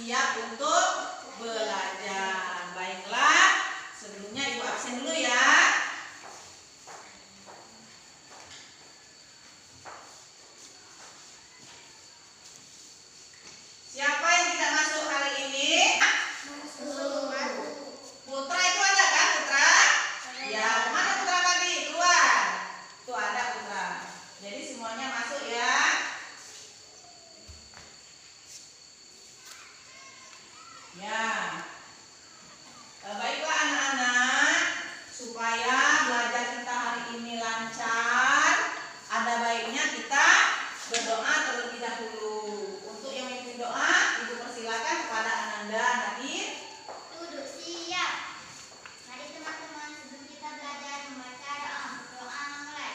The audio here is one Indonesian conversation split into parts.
siap untuk belajar. Baiklah, sebelumnya Ibu absen dulu ya. Siapa yang tidak masuk hari ini? Putra itu ada kan, Putra? Ya, mana Putra tadi? Keluar. Tuh ada Putra. Jadi semuanya masuk ya. Ya. Baiklah anak-anak, supaya belajar kita hari ini lancar, ada baiknya kita berdoa terlebih dahulu. Untuk yang memimpin doa, Ibu persilakan kepada Ananda Nadir. Duduk siap. Mari teman-teman, sebelum kita belajar membaca doa mulai.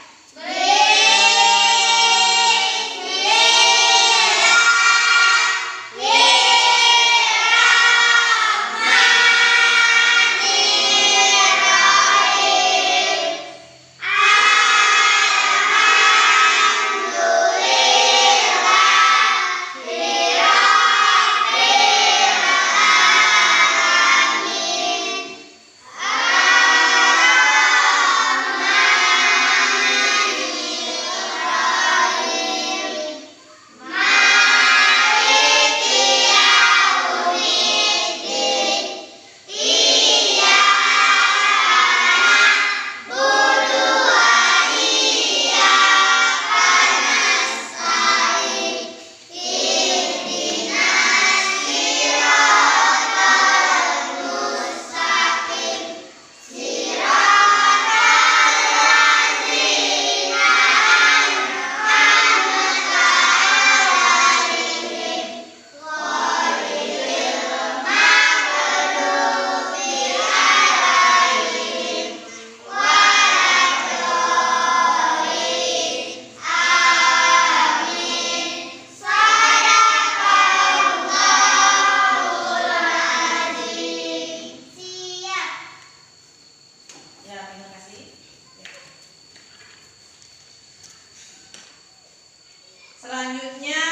Selanjutnya,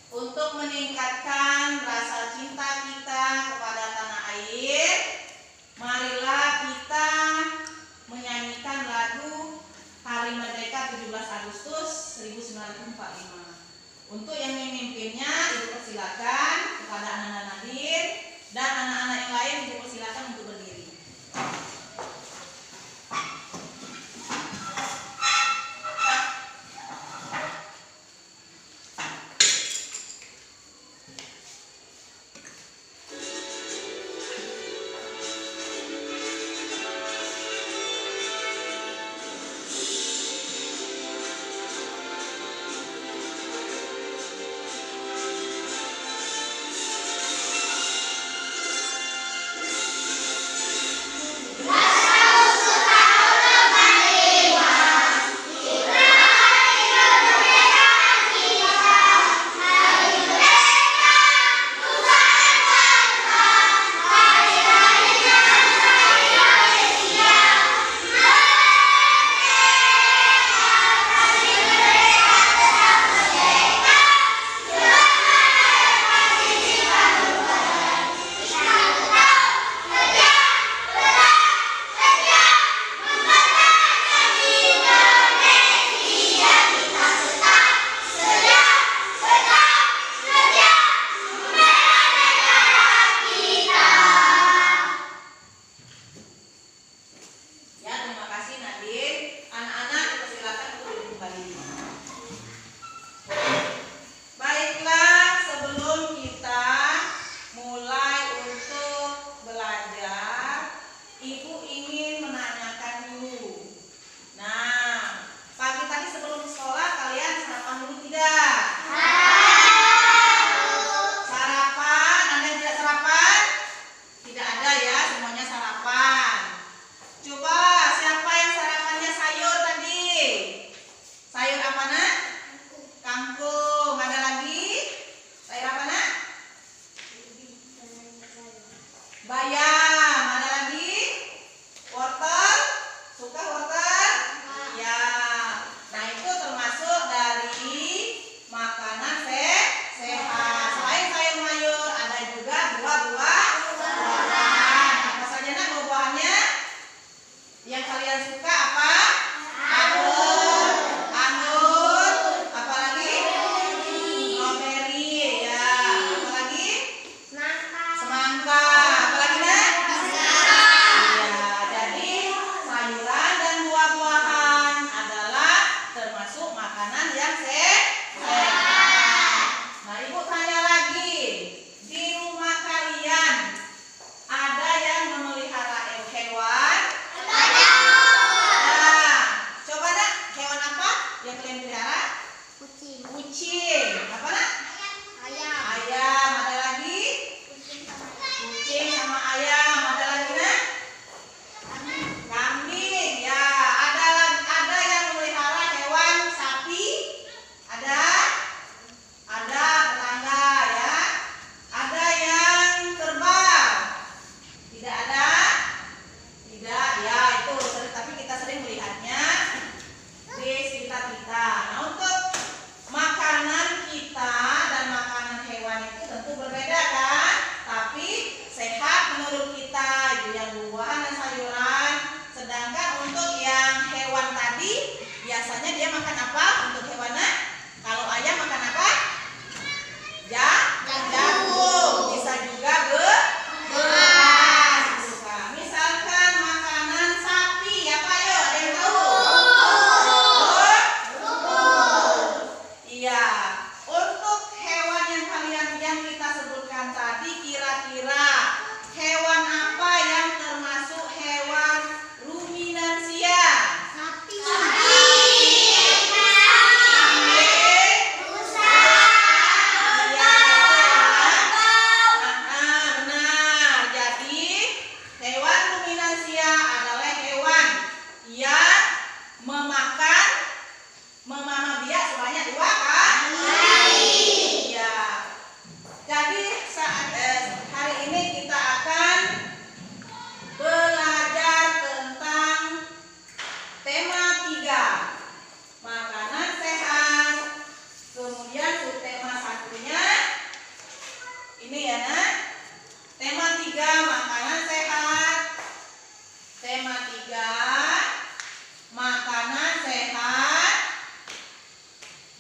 untuk meningkatkan rasa cinta kita kepada tanah air, marilah kita menyanyikan lagu Hari Merdeka 17 Agustus 1945. Untuk yang memimpinnya, Ibu persilakan kepada Ananda Nadir, dan anak-anak yang lain Ibu persilakan untuk berdiri.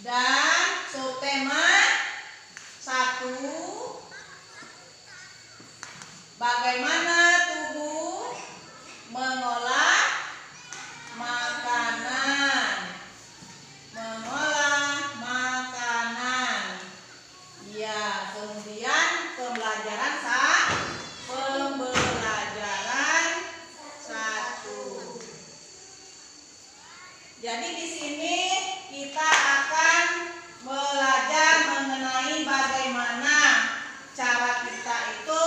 Dan subtema 1, bagaimana tubuh mengolah makanan. Mengolah makanan. Ya, kemudian pembelajaran 1. Jadi di sini kita akan belajar mengenai bagaimana cara kita itu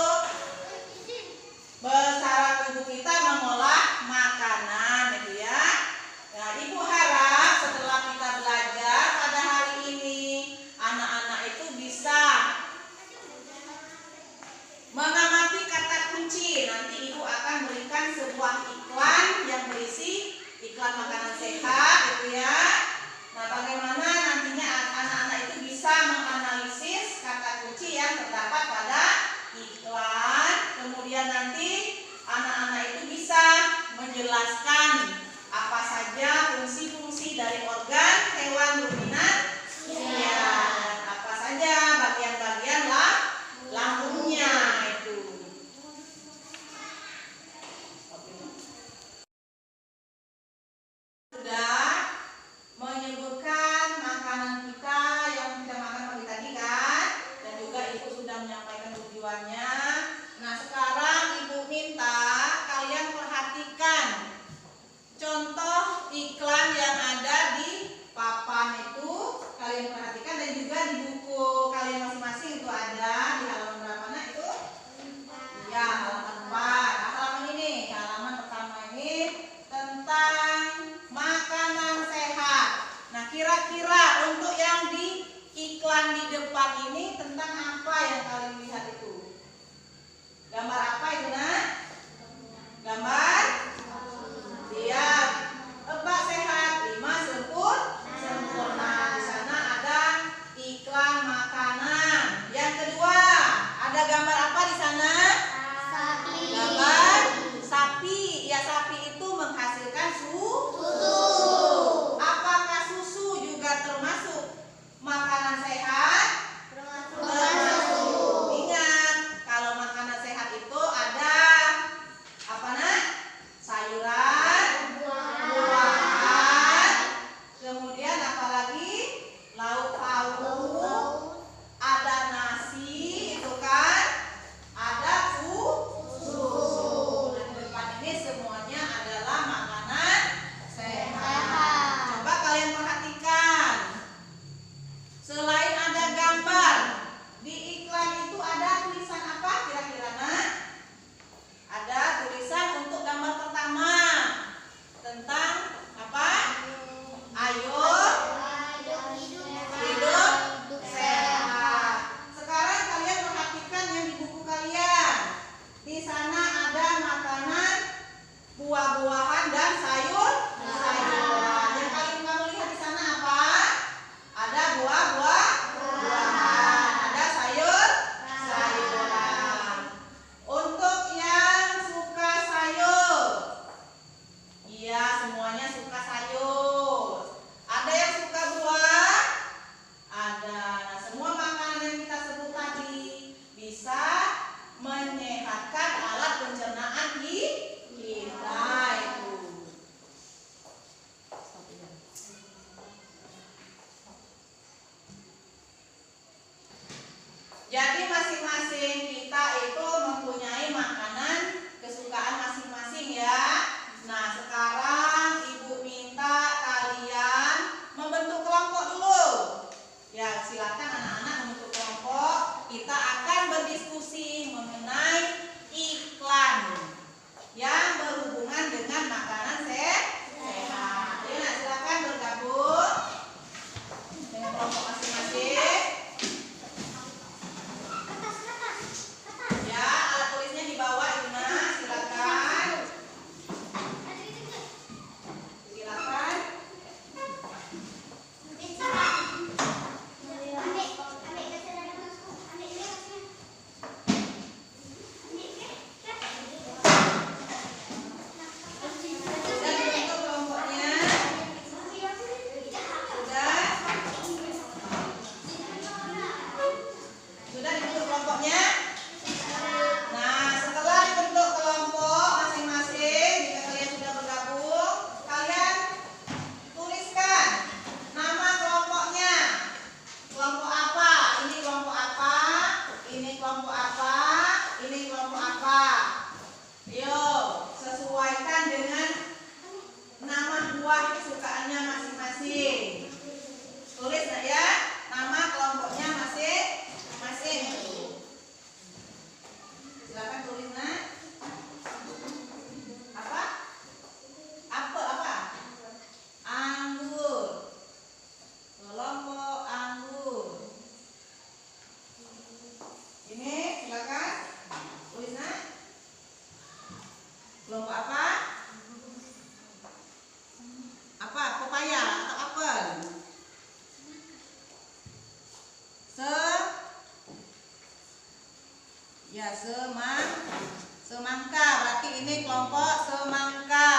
semangka. Berarti ini kelompok semangka.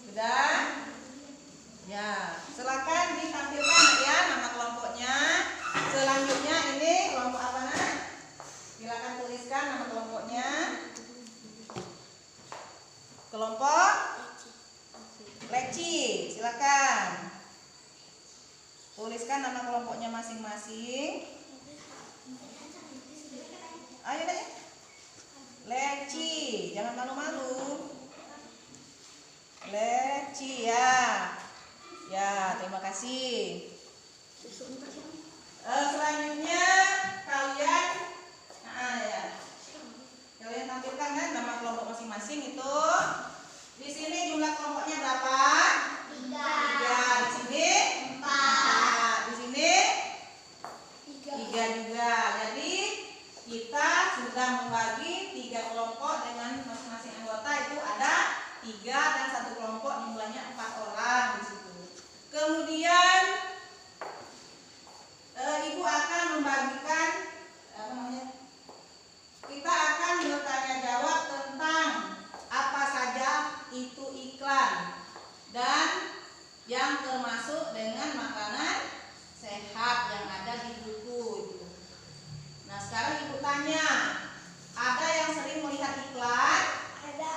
Sudah? Ya, silakan ditampilkan ya nama kelompoknya. Selanjutnya ini kelompok apa nak? Silakan tuliskan nama kelompoknya. Kelompok leci, silakan. Tuliskan nama kelompoknya masing-masing. Ayo deh. Leci, jangan malu-malu. Leci ya. Ya, terima kasih. Selanjutnya kalian kalian tampilkan kan nama kelompok masing-masing itu. Di sini jumlah kelompoknya berapa? 3. Di sini 4. Di sini 3 juga. Jadi kita sudah membagi 3 kelompok dengan masing-masing anggota itu ada 3 dan 1 kelompok jumlahnya 4 orang di situ. Kemudian Ibu akan membagikan kita akan bertanya jawab tentang apa saja itu iklan dan yang termasuk dengan makanan sehat yang ada di buku. Nah, sekarang Ibu tanya, ada yang sering melihat iklan? Ada.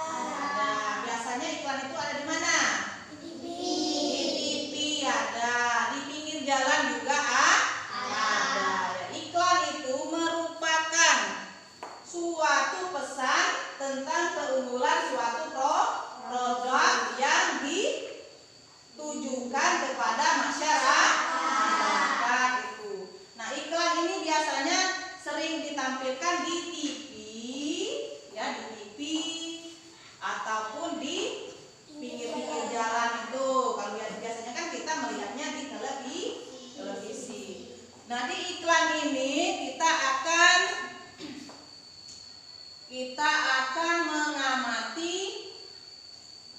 Biasanya iklan itu ada di mana? Di TV. Di TV ada, di pinggir jalan juga ada. Iklan itu merupakan suatu pesan tentang keunggulan suatu produk yang ditujukan kepada masyarakat itu. Nah, iklan ini biasanya sering ditampilkan di TV, ya di TV ataupun di pinggir-pinggir jalan itu. Kalau biasanya kan kita melihatnya di televisi. Nah, di iklan ini kita akan mengamati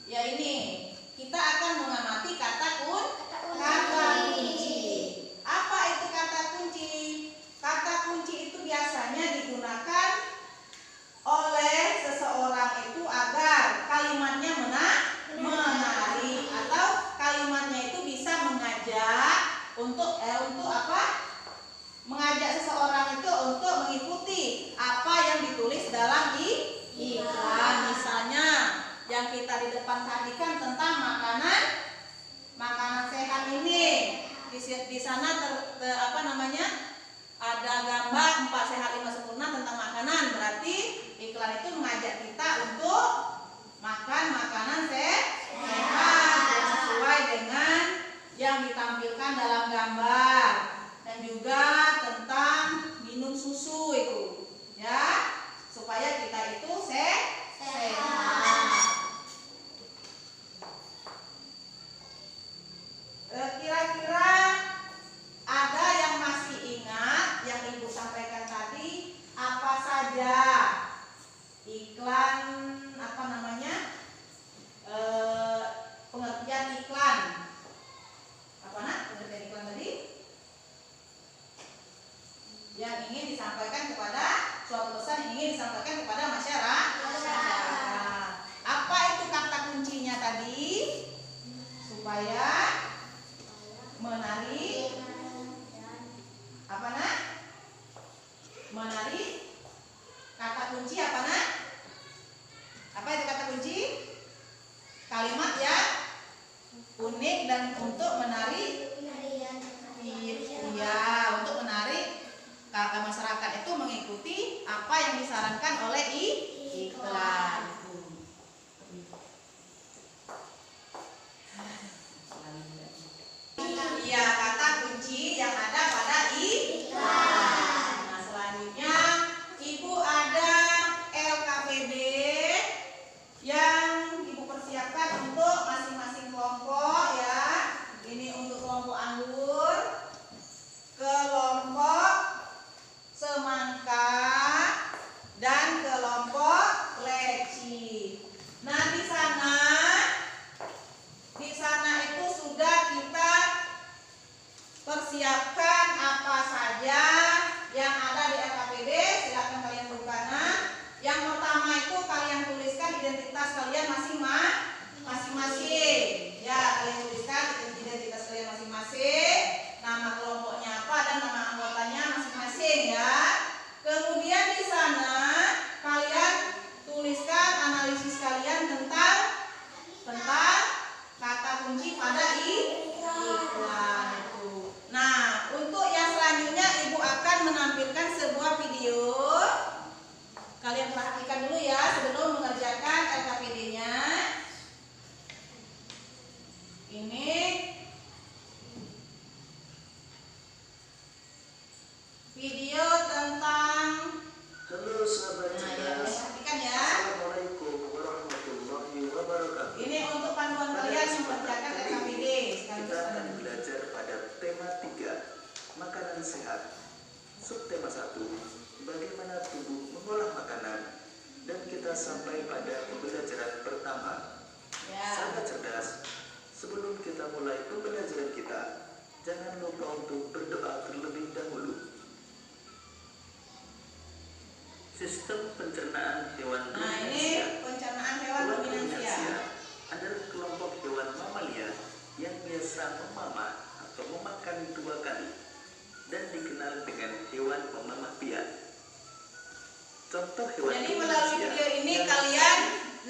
ya ini. Kita akan mengamati kata kunci. Apa itu kata kunci? Kata kunci itu biasanya digunakan oleh seseorang itu agar kalimatnya menarik atau kalimatnya itu bisa mengajak untuk apa? Mengajak seseorang itu untuk mengikuti apa yang ditulis dalam iklan. Misalnya yang kita di depan tadi kan tentang makanan sehat ini. Di sana ada gambar 4 sehat 5 sempurna tentang makanan. Berarti iklan itu mengajak kita untuk makan makanan sehat yang sesuai dengan yang ditampilkan dalam gambar. Dan juga tentang minum susu itu, ya, supaya kita itu sehat. Kira-kira ada yang masih ingat yang Ibu sampaikan tadi apa saja iklan pengertian iklan? Apa pengertian iklan tadi? Yang ingin disampaikan kepada suatu pesan yang ingin disampaikan kepada masyarakat. Apa itu kata kuncinya tadi? Supaya menarik apa nak? Menarik. Kata kunci apa nak? Apa itu kata kunci? Kalimat yang unik dan untuk menarik. Iya, untuk menarik masyarakat itu mengikuti apa yang disarankan oleh iklan. Iya, kata kunci yang ada pada iklan. Nah, selanjutnya Ibu ada LKPD yang Ibu persiapkan untuk masing-masing kelompok ya. Ini untuk kelompok anggur, kelompok semangka, dan kelompok leci. pembelajaran kita, jangan lupa untuk berdoa terlebih dahulu. Sistem pencernaan hewan Nah, ini ruminansia. pencernaan hewan Hewan ruminansia. ruminansia adalah kelompok hewan mamalia yang biasa memamah atau memakan 2 kali dan dikenal dengan hewan pemamah biak. Contoh hewan Jadi melalui video ini kalian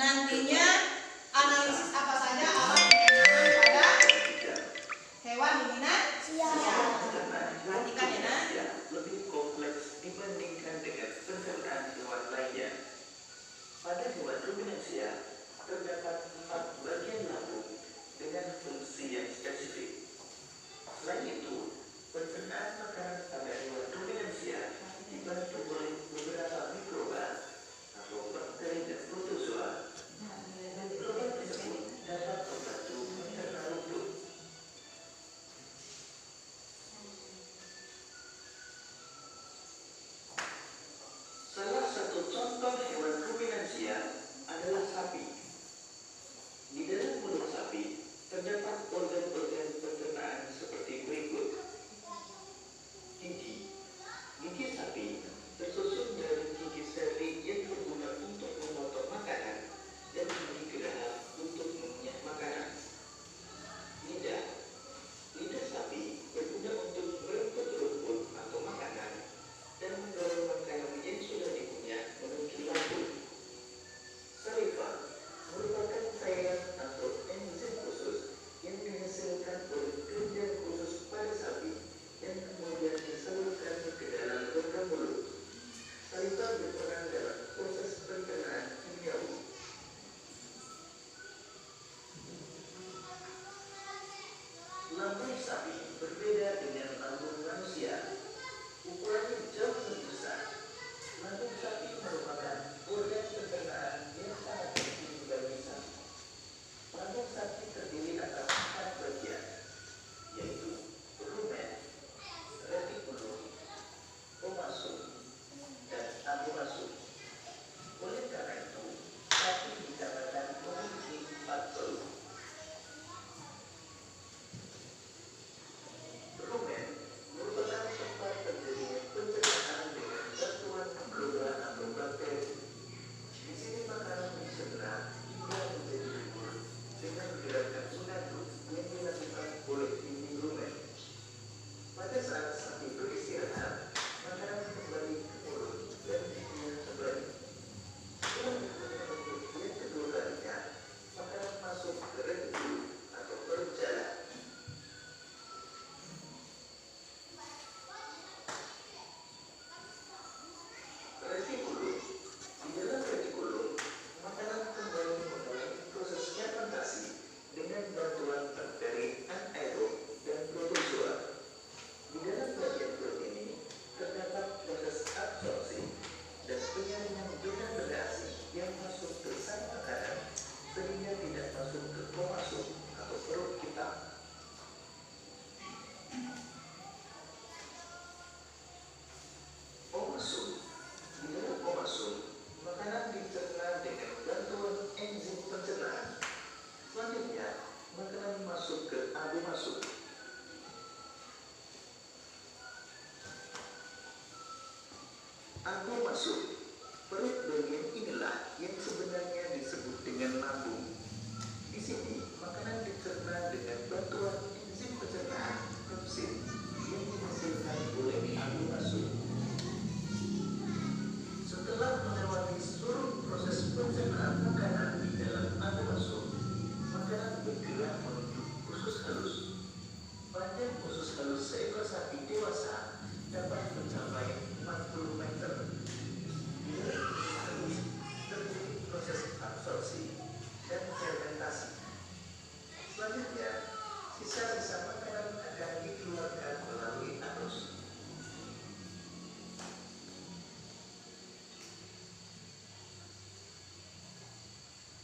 nantinya analisis apa saja alat pencernaan pada hewan ruminansia. Perhatikan ya, Nak. Lebih kompleks dibandingkan dengan pencernaan hewan lainnya. Pada hewan ruminansia terdapat 4 bagian lambung dengan fungsi yang spesifik. Selain itu, pencernaan makanan pada hewan ruminansia dibantu oleh beberapa mikroba atau bakteri dan protozoa. Mikroba tersebut dapat membantu mencerna rumput. Salah satu contoh hewan ruminansia adalah sapi. Di dalam mulut sapi terdapat organ-organ pencernaan seperti berikut. Gigi. Gigi sapi tersusun dari gigi seri yang berguna untuk memotong makanan dan gigi geraham untuk mengunyah makanan. Lidah. Lidah sapi berguna untuk merebut rumput atau makanan dan mendorong makanan yang sudah dikunyah menuju lambung. Saliva merupakan cairan atau enzim khusus yang dihasilkan oleh kelenjar khusus pada sapi yang kemudian disalurkan ke dalam rongga mulut. Saliva berperan dalam proses pencernaan kimiawi. Lambung sapi berbeda dengan lambung manusia. Ukurannya jauh lebih besar. Lambung sapi merupakan organ pencernaan yang sangat penting bagi sapi. Lambung sapi terdiri atas 4 bagian, yaitu rumen, retikulum, omasum, dan abomasum. Oleh karena itu, sapi dikatakan memiliki 4 perut. Rumen merupakan tempat terjadinya pencernaan dengan bantuan mikroba atau bakteri. Di sini makanan dicerna hingga menjadi bubur dengan gerakan mengaduk yang dilakukan oleh dinding rumen. Pada saat sapi beristirahat, makanan kembali ke mulut dan giginya kembali. Setelah dikunyah untuk yang kedua kalinya, makanan masuk ke retikulum atau perut jalan. Retikulum. Di dalam retikulum, makanan kembali memulai proses fermentasi dengan bantuan bakteri anaerob dan protozoa. Di dalam bagian perut ini terdapat proses absorpsi dan penyaringan benda-benda asing yang masuk ke saraf makanan sehingga tidak masuk ke omasum atau perut kita. Omasum. Di dalam omasum, makanan dicerna dengan bantuan enzim pencernaan. Selanjutnya, makanan masuk ke abomasum. Abomasum. Perut bagian inilah yang sebenarnya disebut dengan lambung. Di sini, makanan dicerna dengan bantuan enzim pencernaan pepsin yang dihasilkan oleh abomasum. Setelah melewati seluruh proses pencernaan makanan di dalam abomasum, makanan bergerak menuju usus halus. Panjang usus halus seekor sapi dewasa dapat mencapai 40 meter. Di dalam usus halus terjadi proses absorpsi dan fermentasi. Selanjutnya, sisa-sisa makanan akan dikeluarkan melalui anus.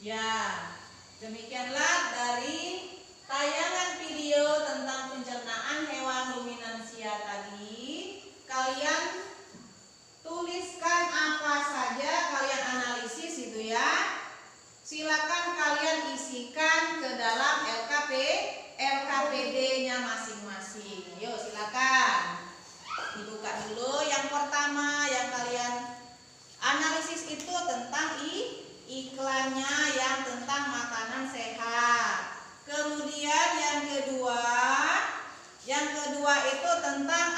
Ya, demikianlah dari tayangan video tentang pencernaan hewan ruminansia tadi. Kalian tuliskan apa saja, kalian analisis itu ya. Silakan kalian isikan ke dalam LKPD kedua itu tentang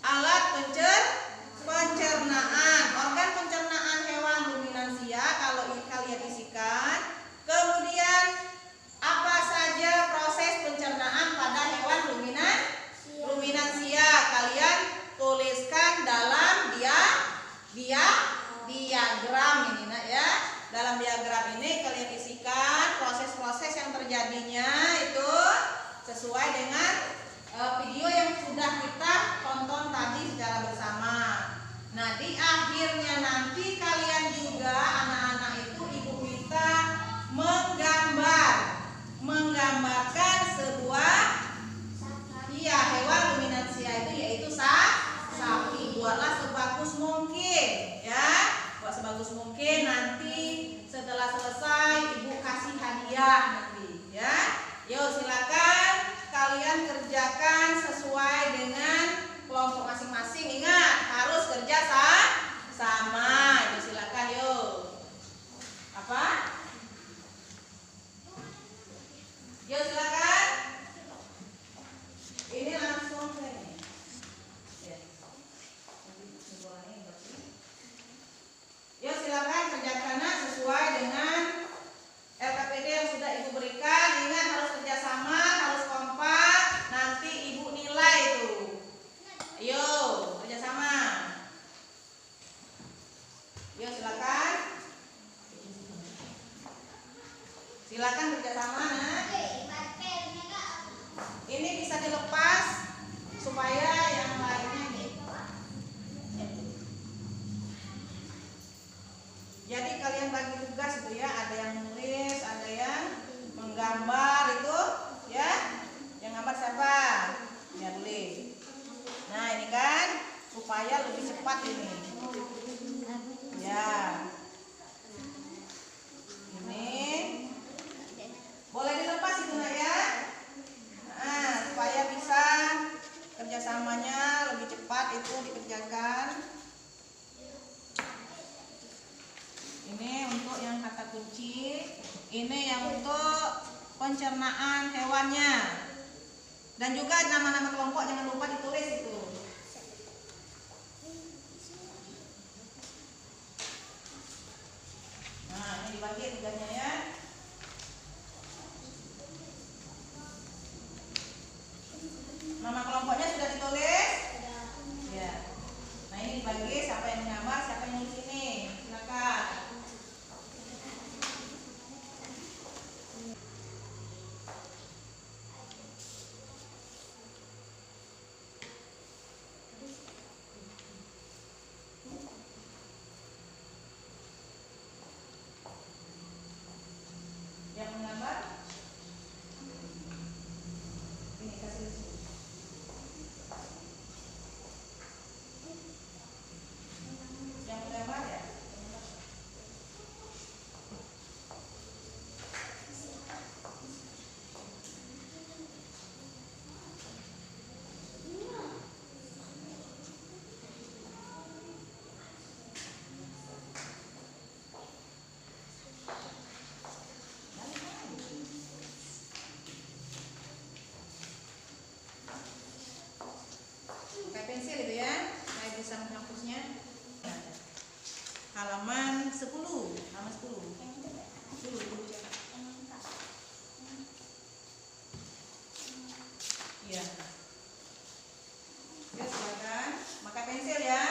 alat pencernaan. Organ pencernaan hewan ruminansia kalau ini kalian isikan. Kemudian apa saja proses pencernaan pada hewan ruminansia kalian tuliskan dalam diagram ini nak ya. Dalam diagram ini kalian isikan proses-proses yang terjadinya itu sesuai dengan video yang sudah kita tonton tadi secara bersama. Nah, di akhirnya nanti kalian juga anak-anak itu ibu minta menggambarkan sebuah hewan ruminansia itu yaitu sapi. Buatlah sebagus mungkin ya. Buat sebagus mungkin, nanti setelah selesai ibu kasih hadiah nanti ya. Yuk silakan kalian kerjakan sesuai dengan kelompok masing-masing. Ingat harus kerja sama. Yuk silakan yuk. Apa? Yuk silakan. Ini langsung ke ini. Ya. Yuk silakan kerjakan sesuai dengan LKPD yang sudah ibu berikan. Ingat harus kerjasama, harus kompak. Nanti ibu nilai itu. Ayo kerjasama. Yuk silakan. Silakan kerjasama. Nah. Ini bisa dilepas supaya yang lainnya nih. Jadi kalian bagi tugas itu ya, ada yang nulis, ada yang menggambar itu ya. Yang gambar siapa? Ya boleh. Nah ini kan supaya lebih cepat ini. Ya. Ini boleh dilepas itu nak ya. Nah supaya bisa kerjasamanya lebih cepat itu dikerjakan. Ini untuk yang kata kunci, ini yang untuk pencernaan hewannya. Dan juga nama-nama kelompok jangan lupa ditulis itu. Nah, ini dibagi tugasnya ya. Nama kelompoknya sudah ditulis? Ya. Nah, ini dibagi siapa yang menggambar, siapa yang nulis ini. Silakan. Yang menggambar? Ini kasih di sini. Yang menggambar ya? Pakai pensil itu ya, saya bisa menghapusnya. Halaman 10, halaman 10. 10 cetak. Iya. Ya silakan, pakai pensil ya.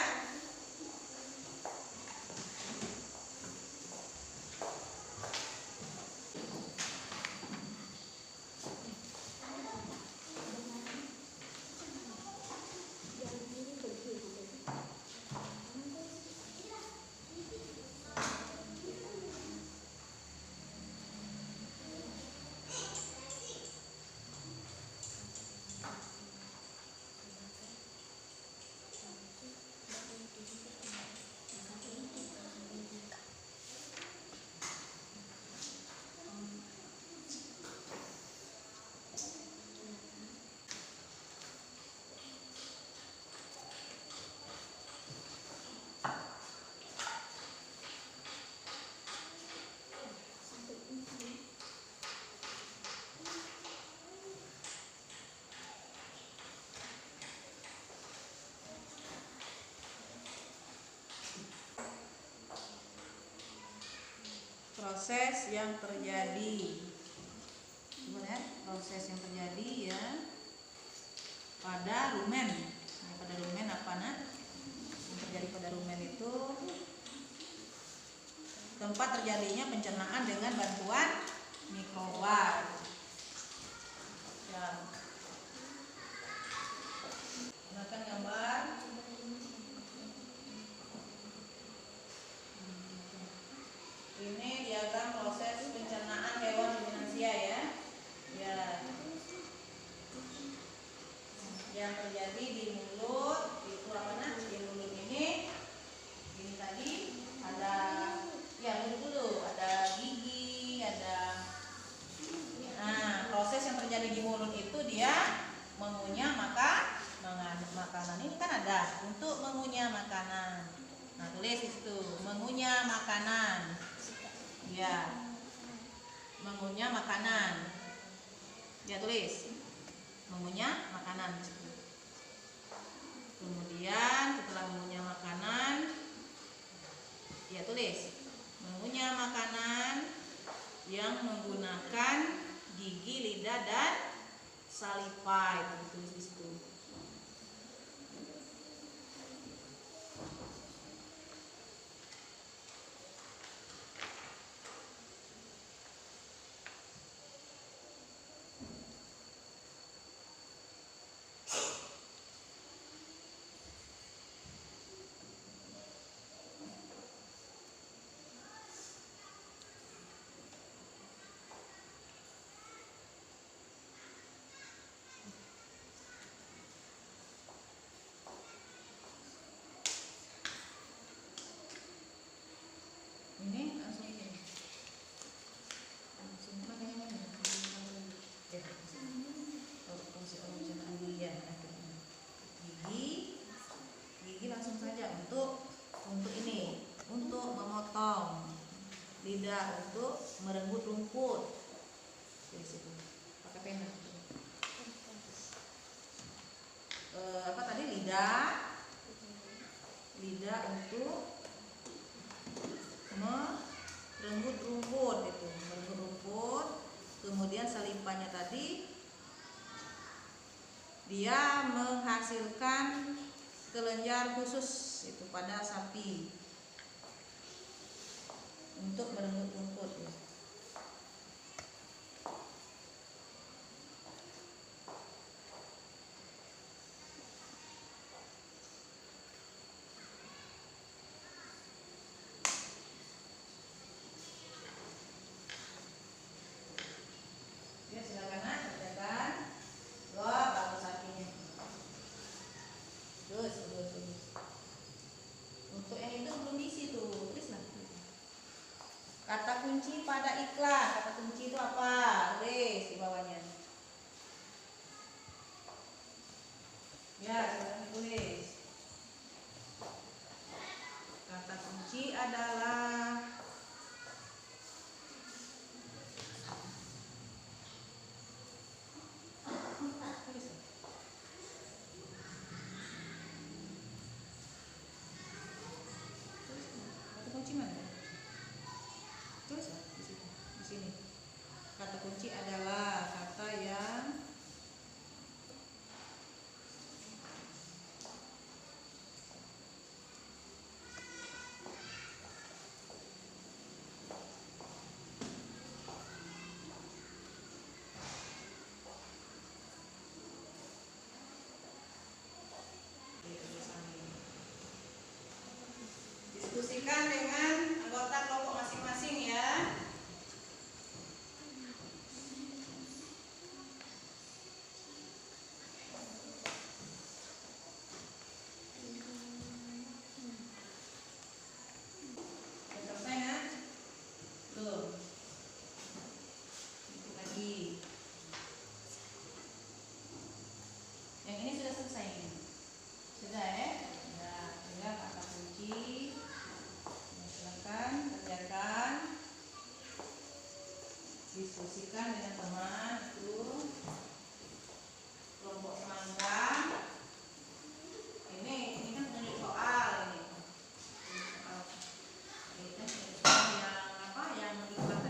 proses yang terjadi. Coba lihat proses yang terjadi ya pada rumen. Nah, pada rumen apa nak? Yang terjadi pada rumen itu tempat terjadinya pencernaan dengan bantuan mikroba. Ya. Gunakan gambar. Ini diagram proses pencernaan hewan ruminansia ya. Ya. Yang terjadi di mulut itu apa nak? Di mulut ini tadi ada ya mulut dulu, ada gigi, ada. Nah, proses yang terjadi di mulut itu dia mengunyah makanan. Ini kan ada untuk mengunyah makanan. Nah, tulis di situ, mengunyah makanan. Ya. Mengunyah makanan. Ya, tulis. Mengunyah makanan. Kemudian setelah mengunyah makanan, ya tulis. Mengunyah makanan yang menggunakan gigi, lidah dan saliva, itu ditulis di situ. Ini langsung ini. Langsung mana yang mana? Ya, fungsi pencernaan gigi ya. Gigi langsung saja untuk ini, untuk memotong. Lidah untuk merenggut rumput. Di situ. Pakai pena. Apa tadi? Lidah untuk merenggut rumput itu, merenggut rumput. Kemudian salipanya tadi dia menghasilkan kelenjar khusus itu pada sapi untuk merenggut rumput ya. Ya, silakan nak kerjakan. Wah, bagus sapinya. Terus. Untuk yang itu belum diisi tuh, tulis lah. Kata kunci pada iklan. Kata kunci itu apa? Tulis di bawahnya. Ya, silakan tulis. Kata kunci adalah kunci mana? Tulis ya di situ, di sini. Kata kunci adalah kata yang diskusikan dengan anggota kelompok masing-masing ya. Selesai kan? Belum. Sedikit lagi. Yang ini sudah selesai. Sudah ya? Ya, tinggal kata kunci. Silakan kerjakan, diskusikan dengan teman itu kelompok semangka. Ini kan menunjuk soal ini. Soal yang apa? Yang melibatkan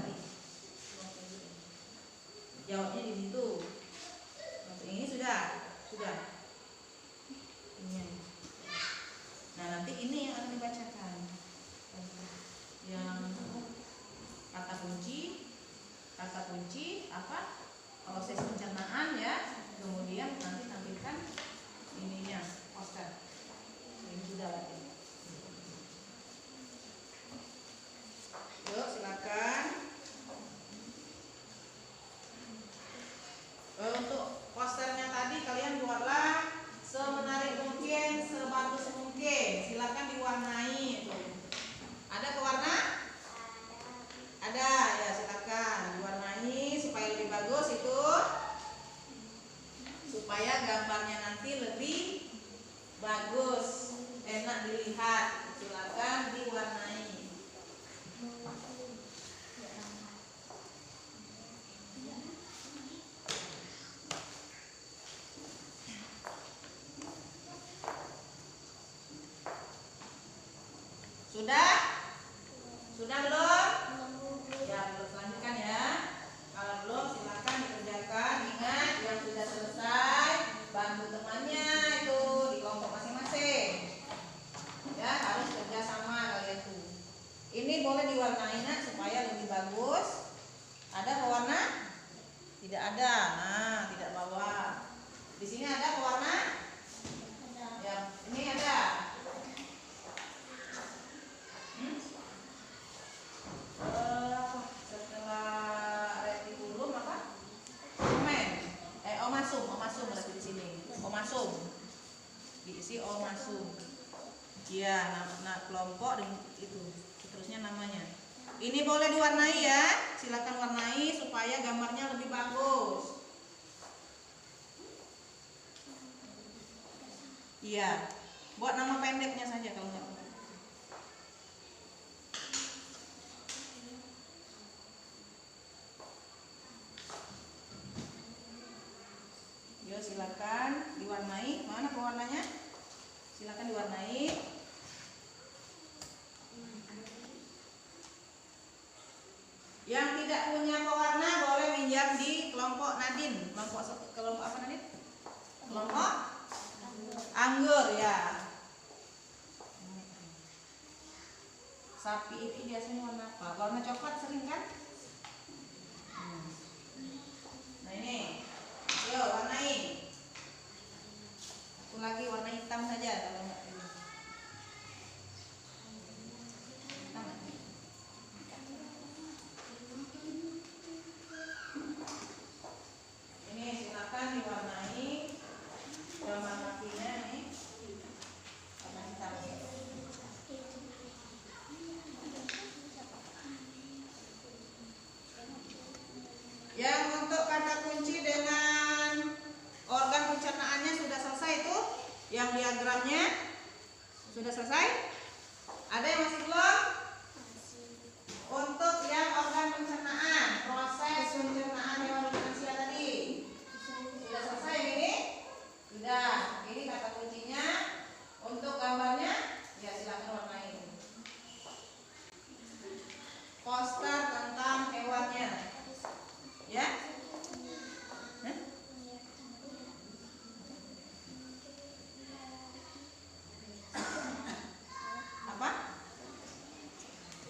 supaya gambarnya nanti lebih bagus, enak dilihat. Silakan diwarnai. Sudah? Sudah belum? Ya, belum. Lanjutkan ya. Kalau belum silakan dikerjakan. Ingat, yang sudah selesai bantu temannya itu di kelompok masing-masing. Ya, harus kerja sama kalian tuh. Ini boleh diwarnai nak supaya lebih bagus. Ada pewarna? Tidak ada. Nah, tidak bawa. Di sini ada pewarna? Ya, ini ada. Setelah retikulum apa? Pigmen. Omasum berarti di sini. Omasum. Diisi omasum. Iya, nah kelompok itu. Terusnya namanya. Ini boleh diwarnai ya. Silakan warnai supaya gambarnya lebih bagus. Iya. Buat nama pendeknya saja kalau nggak. Silakan diwarnai. Mana pewarnanya? Silakan diwarnai. Yang tidak punya pewarna boleh minjam di kelompok Nadine. Kelompok apa Nadine? Kelompok anggur ya. Sapi itu biasanya warna apa? Warna coklat sering kan? Nah ini. Yo, warnai. Aku lagi warna hitam saja kalau nggak ini. Hitam. Ini silakan diwarnai gambar kakinya nih. Warna hitam. Yang untuk kata kunci dengan organ pencernaannya sudah selesai itu, yang diagramnya sudah selesai. Ada yang masih belum? Untuk yang organ pencernaan, proses pencernaan hewan ruminansia tadi sudah selesai ini? Sudah. Ini kata kuncinya. Untuk gambarnya, ya silakan warnai. Poster tentang hewannya, ya. Apa?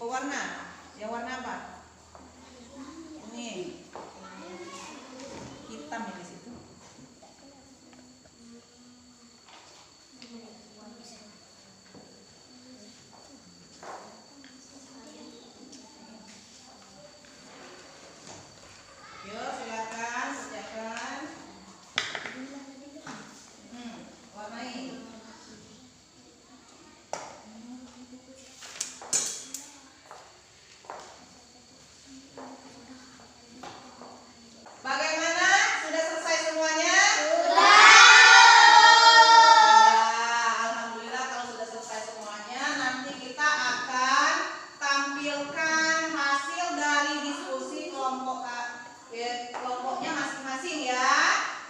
Pewarna. Yang warna apa? Ini. Hitam ya di situ. Yo, silakan kerjakan. Warnai. Bagaimana? Sudah selesai semuanya? Sudah. Alhamdulillah kalau sudah selesai semuanya. Nanti kita akan tampilkan hasil dari diskusi kelompoknya masing-masing ya.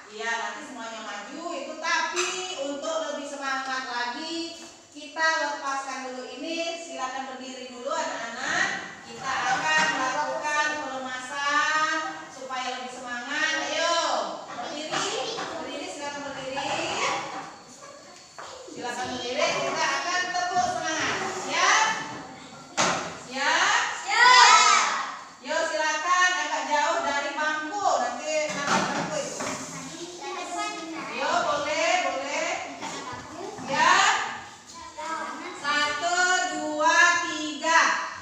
Iya, nanti semuanya maju itu. Tapi untuk lebih semangat lagi, kita lepaskan dulu ini. Silakan berdiri dulu anak-anak. Kita akan melakukan pelemasan supaya lebih semangat. Ayo, berdiri, silakan berdiri. Silakan berdiri. Kita akan tepuk semangat. Siap? Siap? Siap. Yo, silakan agak jauh dari bangku. Nanti nampak bangku itu. Yo, boleh. Siap? 1, 2, 3.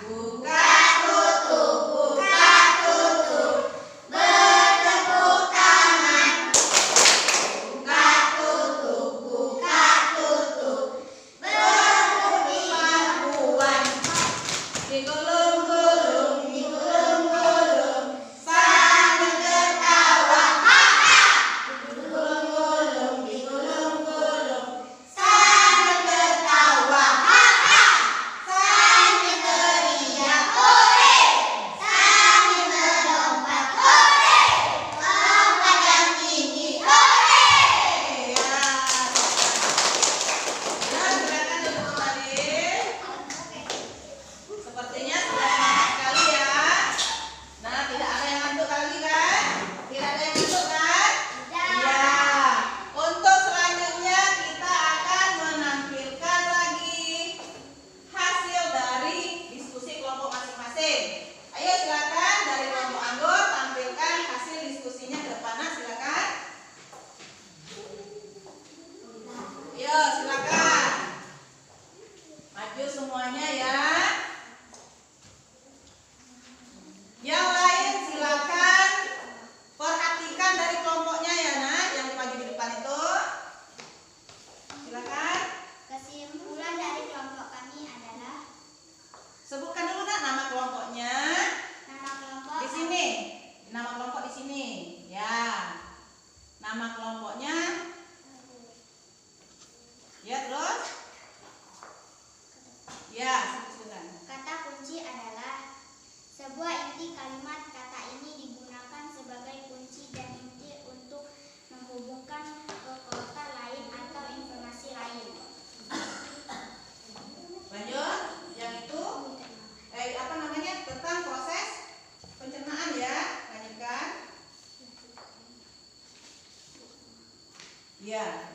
Ya.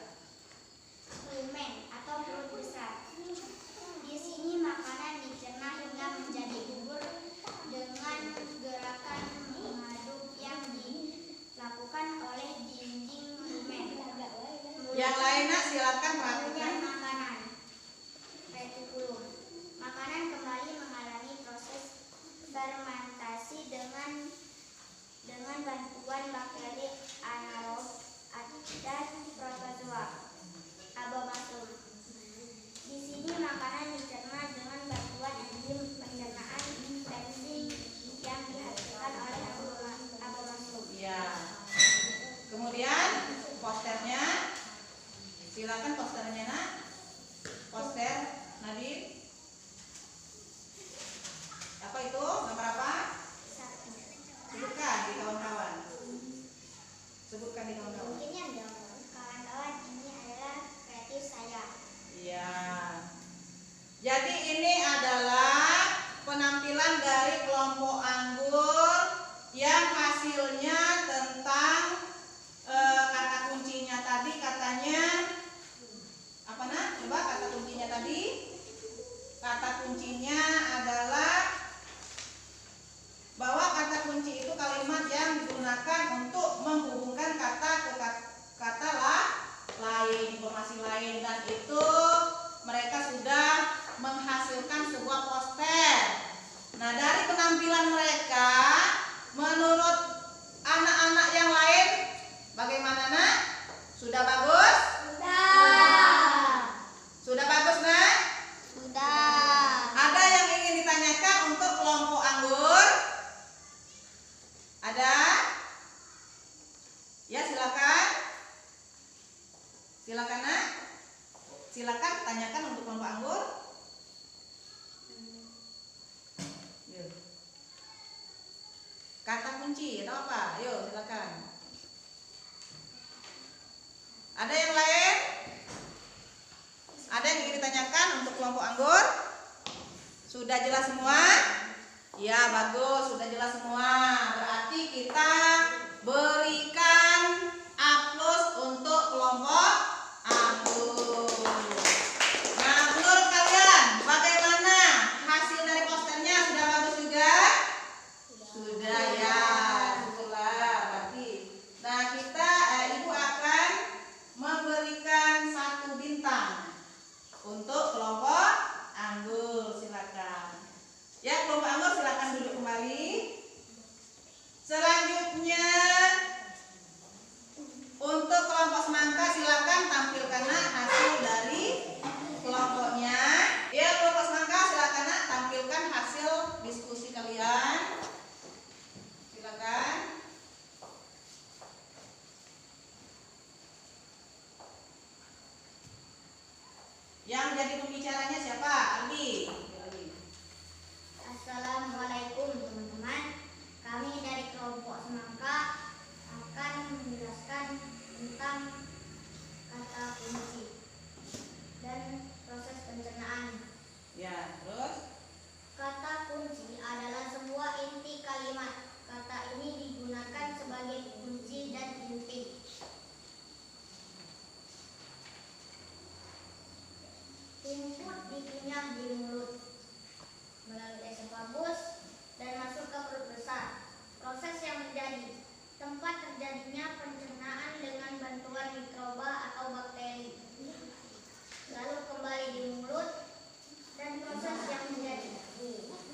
Rumen atau perut besar. Di sini makanan dicerna hingga menjadi bubur dengan gerakan mengaduk yang dilakukan oleh dinding rumen. Yang lainnya silakan Kemudian perhatikan. makanan retikulum. Makanan kembali mengalami proses fermentasi dengan bantuan bakteri anaerob dan protozoa abomasum. Di sini makanan dicerna dengan bantuan enzim pencernaan pepsin yang dihasilkan oleh abomasum. Ya. Kemudian posternya. Silakan posternya, Nak. Poster Nadir. Apa itu? Gambar apa? Sebutkan di kawan-kawan. Sebutkan di kawan-kawan. Mungkin yang dong, kawan-kawan, ini adalah kreatif saya. Iya. Jadi ini adalah penampilan dari kelompok anggur yang hasilnya tentang kata kuncinya tadi katanya apa nak? Coba kata kuncinya tadi. Kata kuncinya adalah bahwa kata kunci itu kalimat yang digunakan untuk menghubungkan kata ke kata lain, informasi lain, dan itu mereka sudah menghasilkan sebuah poster. Nah, dari penampilan mereka, menurut anak-anak yang lain, bagaimana nak? Sudah bagus? Sudah bagus nak? Sudah. Ada yang ingin ditanyakan untuk kelompok anggur? Ada? Ya, silakan. Silakan nak. Silakan tanyakan untuk kelompok anggur. Yuk. Kata kunci atau apa? Yuk, silakan. Ada yang lain? Ada yang ingin ditanyakan untuk kelompok anggur? Sudah jelas semua? Ya, bagus, sudah jelas semua. Berarti kita berikan aplaus untuk kelompok anggur. Nah, menurut kalian bagaimana hasil dari posternya? Sudah bagus juga? Sudah ya, syukurlah. Berarti, nah kita ibu akan memberikan 1 bintang untuk kelompok anggur. Silakan. Ya, kelompok anggur silakan duduk kembali. Selanjutnya untuk kelompok semangka silakan tampilkan nak hasil dari kelompoknya. Ya, kelompok semangka silakan nak tampilkan hasil diskusi kalian. Silakan. Yang jadi pembicaranya siapa? Albi. Assalamualaikum teman-teman. Kami dari kelompok semangka akan menjelaskan tentang kata kunci dan proses pencernaan. Ya, terus? Kata kunci adalah sebuah inti kalimat. Kata ini digunakan sebagai kunci dan inti. Input dikunyah di mulut melalui esofagus dan masuk ke perut besar. Proses yang menjadi tempat terjadinya pencernaan dengan bantuan mikroba atau bakteri. Lalu kembali di mulut dan proses yang menjadi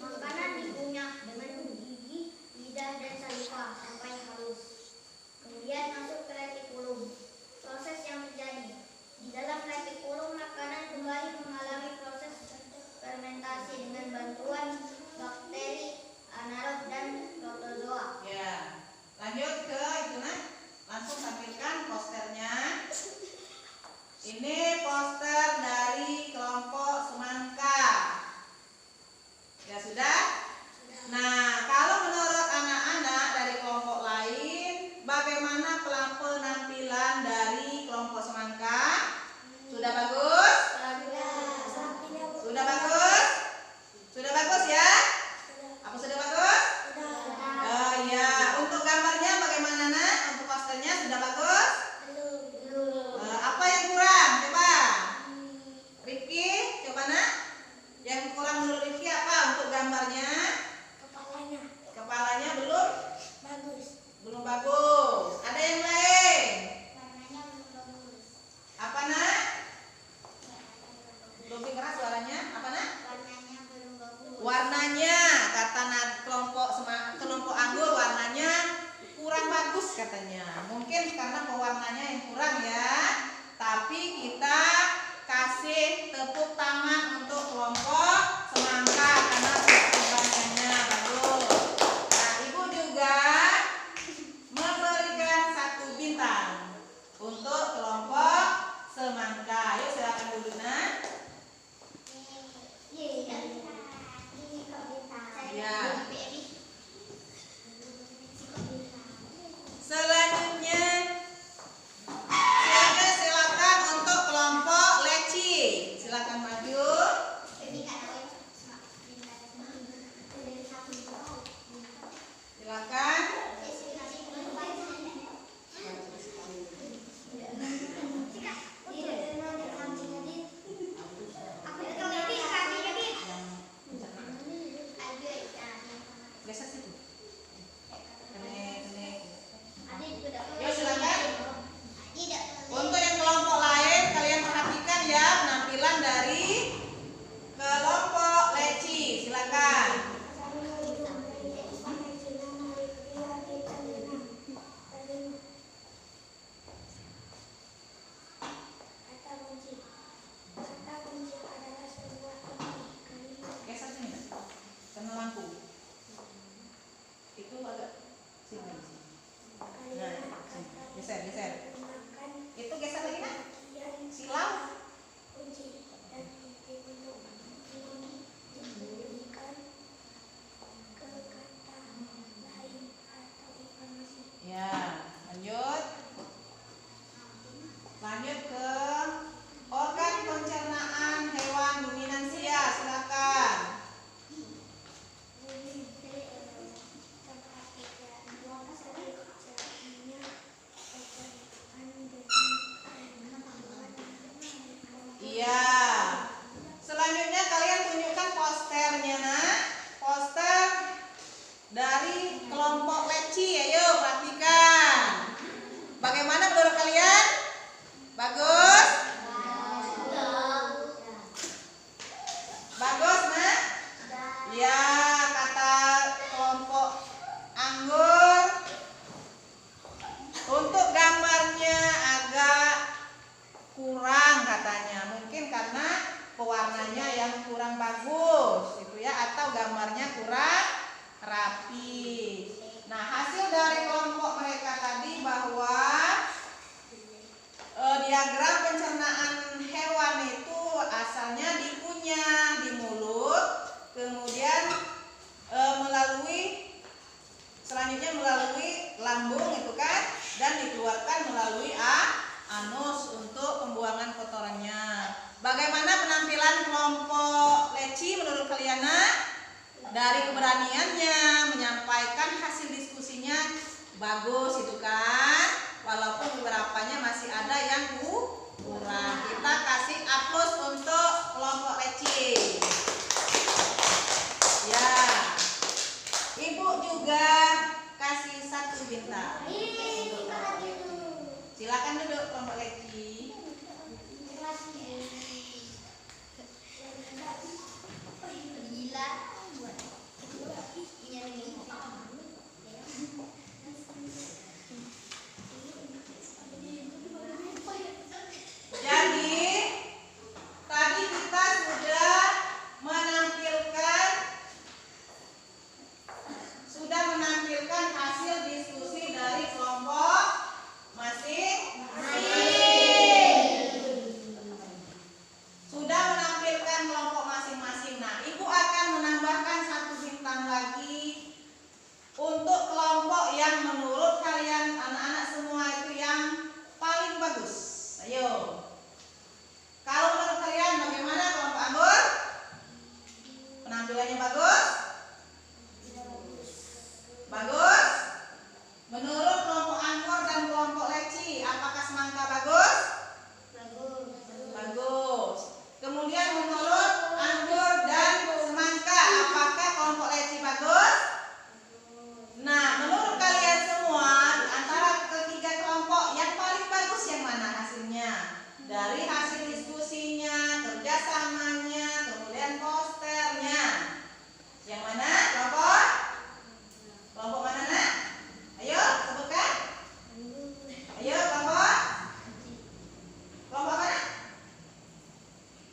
makanan dikunyah dengan gigi, lidah dan saliva sampai halus. Kemudian masuk ke retikulum. Proses yang terjadi di dalam retikulum, makanan kembali mengalami proses fermentasi dengan bantuan bakteri anaerob dan protozoa. Ya. Lanjut ke itu nak. Langsung Lanjut ke organ pencernaan hewan ruminansia, silakan. Iya. Selanjutnya kalian tunjukkan posternya, nak. Poster dari kelompok leci, ayo perhatikan. Bagaimana menurut kalian? Bagus? Bagus, nak? Ya, kata kelompok anggur. Untuk gambarnya agak kurang katanya. Mungkin karena pewarnanya yang kurang bagus, gitu ya, atau gambarnya kurang rapi. Nah, hasil dari kelompok mereka tadi bahwa diagram pencernaan hewan itu asalnya dikunyah di mulut, kemudian selanjutnya melalui lambung itu kan, dan dikeluarkan melalui anus untuk pembuangan kotorannya. Bagaimana penampilan kelompok leci menurut kalian? Dari keberaniannya menyampaikan hasil diskusinya bagus itu kan, walaupun beberapanya masih ada yang kurang. Kita kasih aplaus untuk kelompok leci. Ya, ibu juga kasih 1 bintang. Silakan duduk kelompok leci. Jadi tadi kita sudah menampilkan hasil diskusi dari kelompok sudah menampilkan kelompok masing-masing. Nah, ibu akan menambahkan 1 bintang lagi untuk kelompok yang menurut kalian anak-anak semua itu yang paling bagus. Ayo. Kalau menurut kalian bagaimana kelompok anggur? Penampilannya bagus? Bagus? Menurut kelompok anggur dan kelompok leci, apakah semangka bagus? Bagus. Kemudian menurut anggur dan semangka, apakah kelompok leci bagus? Nah, menurut kalian semua, antara ketiga kelompok yang paling bagus yang mana hasilnya? Dari hasil diskusinya, kerjasamanya, kemudian posternya. Yang mana kelompok? Kelompok mana, nak? Ayo, sebutkan. Ayo, kelompok. Kelompok mana?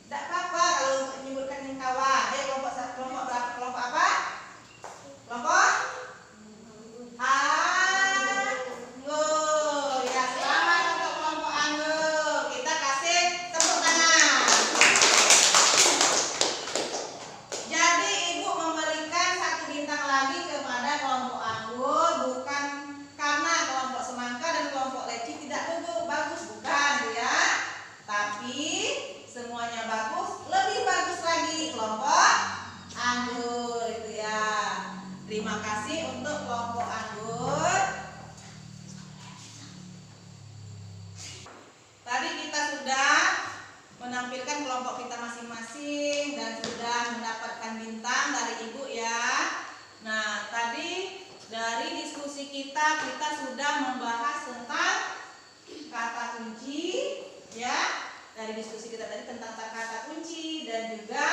Tidak apa-apa kalau untuk menyebutkan kawan. Ayo, kelompok berapa? Kelompok apa? Kelompok anggur. Ya, selamat untuk kelompok anggur. Kita kasih tepuk tangan. Jadi ibu memberikan 1 bintang lagi kepada kelompok anggur, bukan karena kelompok semangka dan kelompok leci tidak bagus, bukan ya. Tapi semuanya bagus, lebih bagus lagi kelompok anggur itu ya. Terima kasih untuk kelompok anggur. Tadi kita sudah menampilkan kelompok kita masing-masing dan sudah mendapatkan bintang dari ibu ya. Nah, tadi dari diskusi kita sudah membahas tentang kata kunci ya. Dari diskusi kita tadi tentang kata kunci dan juga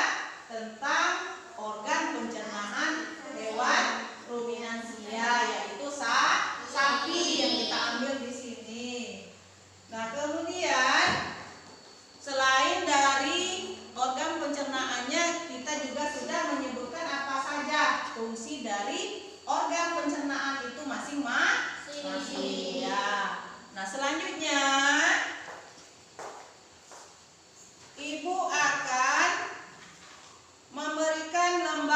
tentang organ pencernaan hewan ruminansia, yaitu sapi yang kita ambil di sini. Nah, kemudian selain dari organ pencernaannya, kita juga sudah menyebutkan apa saja fungsi dari organ pencernaan itu masing-masing ya. Nah, selanjutnya ibu akan memberikan lembar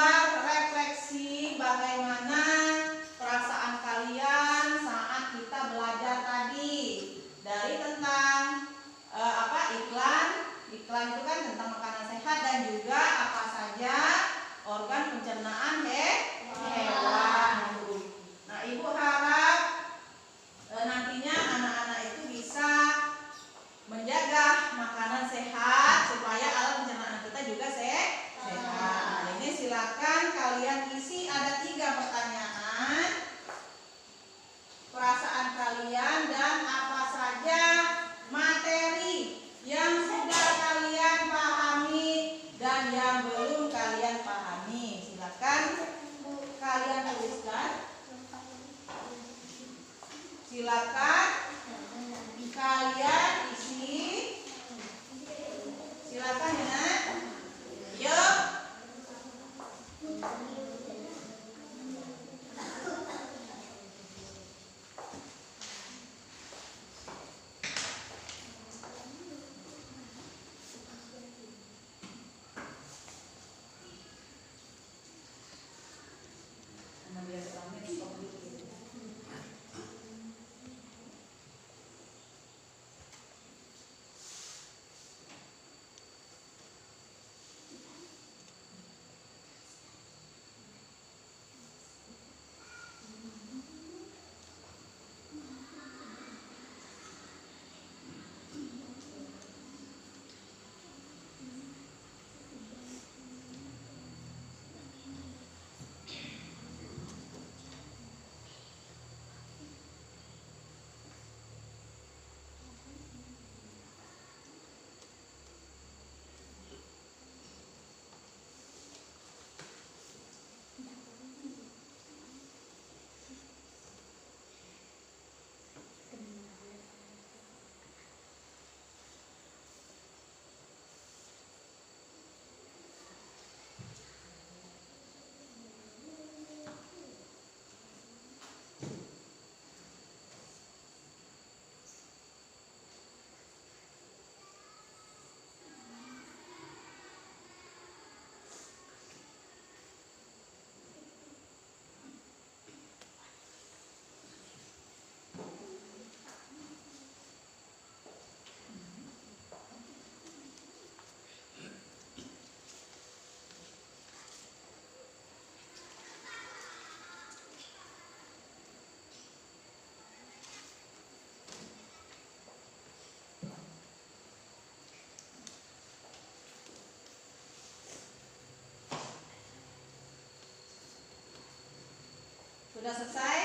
Sudah selesai?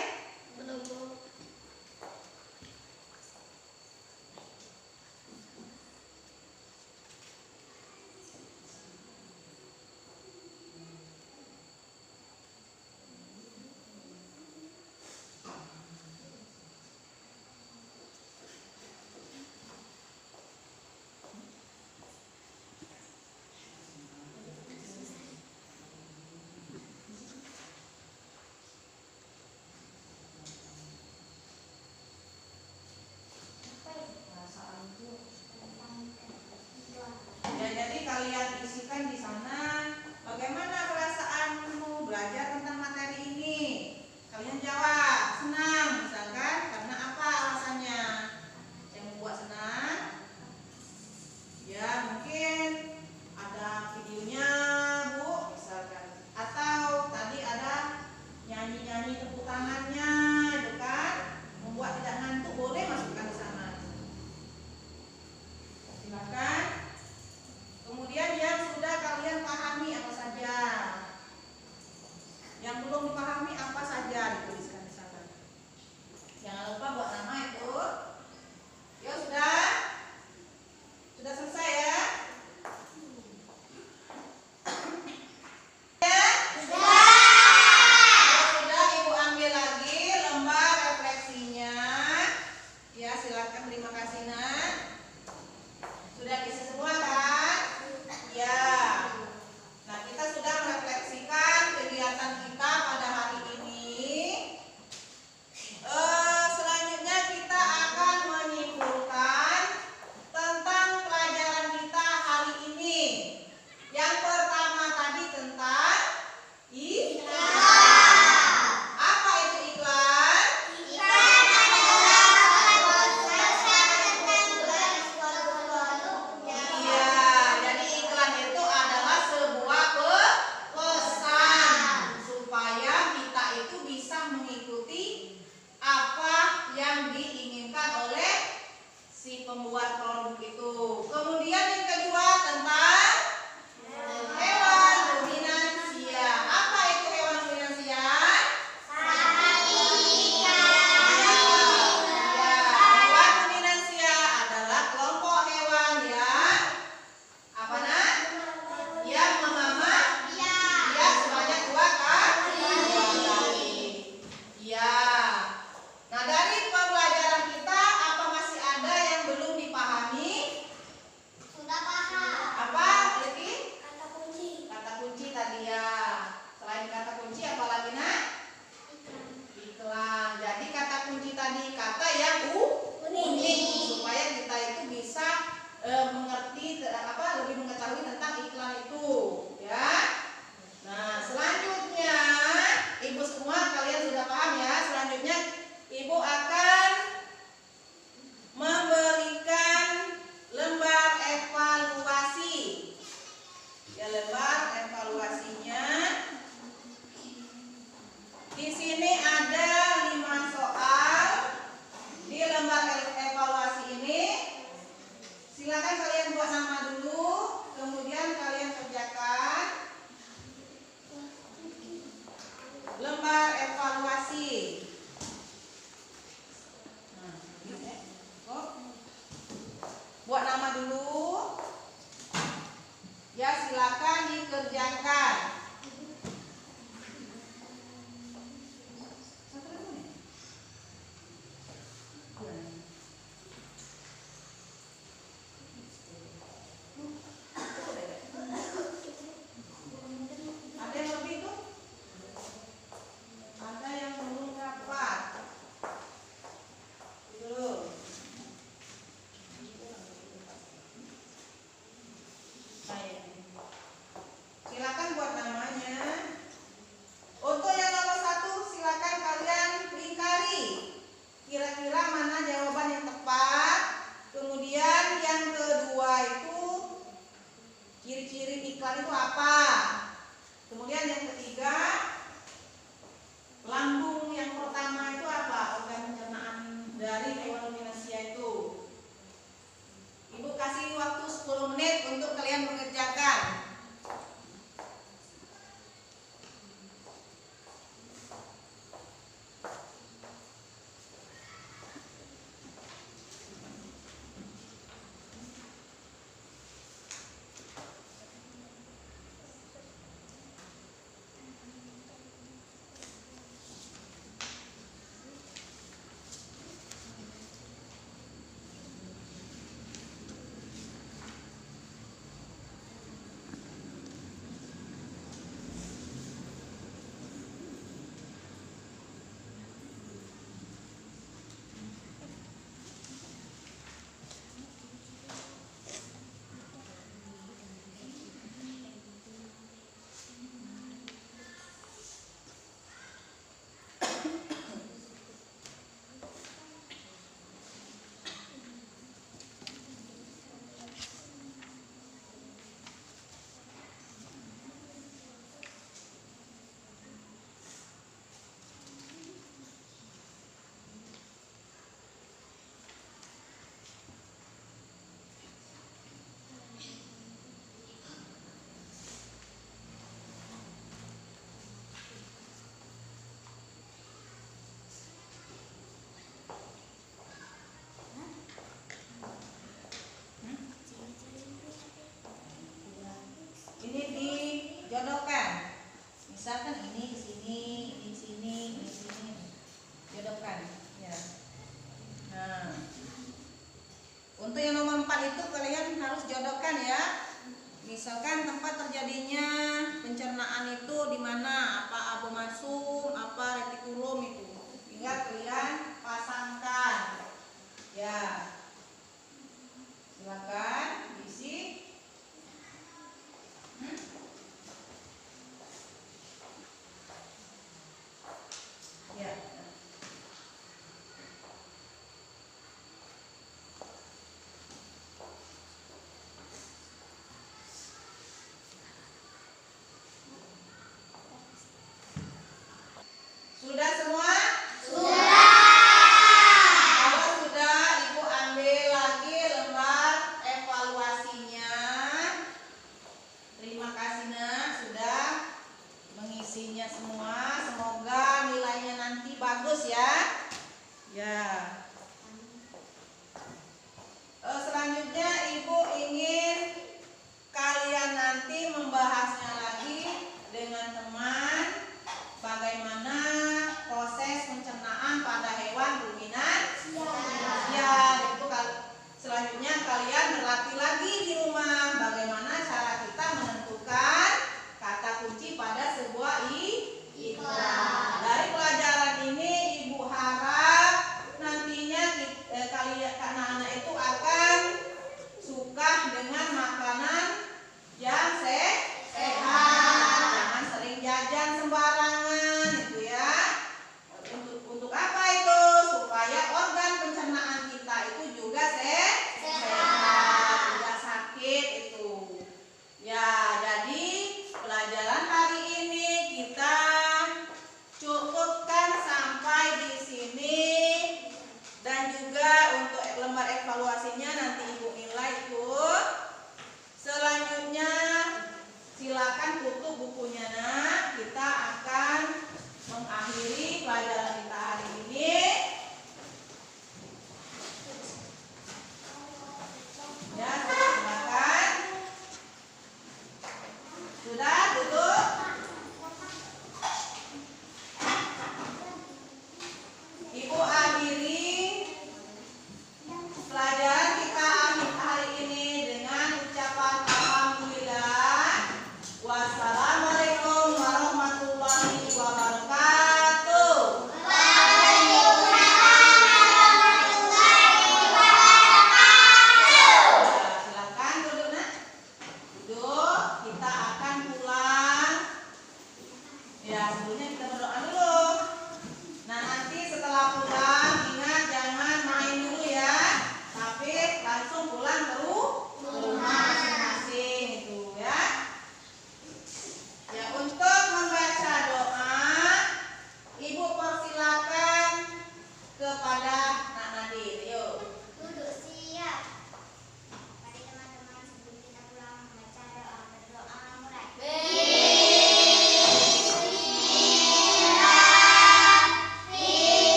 Belum, Bu. Ya, jadi kalian isikan di sana bagaimana perasaanmu belajar tentang materi ini. Kalian jawab senang, misalkan karena apa alasannya yang membuat senang? Ya mungkin ada videonya Bu, misalkan, atau tadi ada nyanyi-nyanyi tepuk tangannya, itu kan membuat tidak ngantuk, boleh masukkan di sana. Silakan. Kemudian yang sudah kalian pahami apa saja, yang belum dipahami apa saja dituliskan di sana. Jangan lupa buat nama itu. Ya sudah selesai ya. Ya sudah, Ibu ambil lagi lembar refleksinya. Ya silakan, terima kasih Nak. Sudah bisa semua kan? Ya. Nah, kita sudah merefleksikan kegiatan kita pada hari ini. Selanjutnya kita akan menyimpulkan tentang pelajaran kita hari ini. Yang pertama tadi tentang iklan. Apa itu iklan? Iya, jadi iklan itu adalah sebuah pesan supaya kita itu bisa mengikuti apa yang diinginkan oleh si pembuat produk itu. Kemudian yang kedua tentang hewan ruminansia. Apa itu hewan ruminansia? Hewan ruminansia adalah kelompok hewan yang apa Nak? Yang memamak ya sebanyak dua kali. Ya. Nah, dari pembelajaran kita apa masih ada yang belum dipahami? Sudah paham. Apa, Leti? Kata kunci. Kata kunci tadi ya. Selain kata kunci apa lagi Nak? Iklan. Jadi kata kunci tadi kata yang unik supaya kita itu bisa mengerti lebih mengetahui tentang iklan itu, ya. Nah, selanjutnya Ibu semua kalian sudah paham ya. Selanjutnya Ibu akan memberikan lembar evaluasi. Ya, lembar evaluasinya. Di sini ada 5 soal di lembar evaluasi ini. Silakan kalian buat nama dulu, kemudian kalian kerjakan lembar evaluasi. Buat nama dulu. Ya, silakan dikerjakan. Ada yang lebih tuh? Ada yang belum dapat. Dulu. Baik. Silakan buat namanya. Untuk yang nomor 1 silakan kalian lingkari. Kira-kira mana jawaban yang tepat. Kemudian yang kedua itu ciri-ciri iklan itu apa. Kemudian yang ketiga, lambung yang pertama itu apa? Organ pencernaan dari hewan ruminansia itu. Ibu kasih waktu 10 menit untuk kalian mengerjakan. nomor 4 itu kalian harus jodohkan ya. Misalkan tempat terjadinya pencernaan itu di mana? Apa abomasum, apa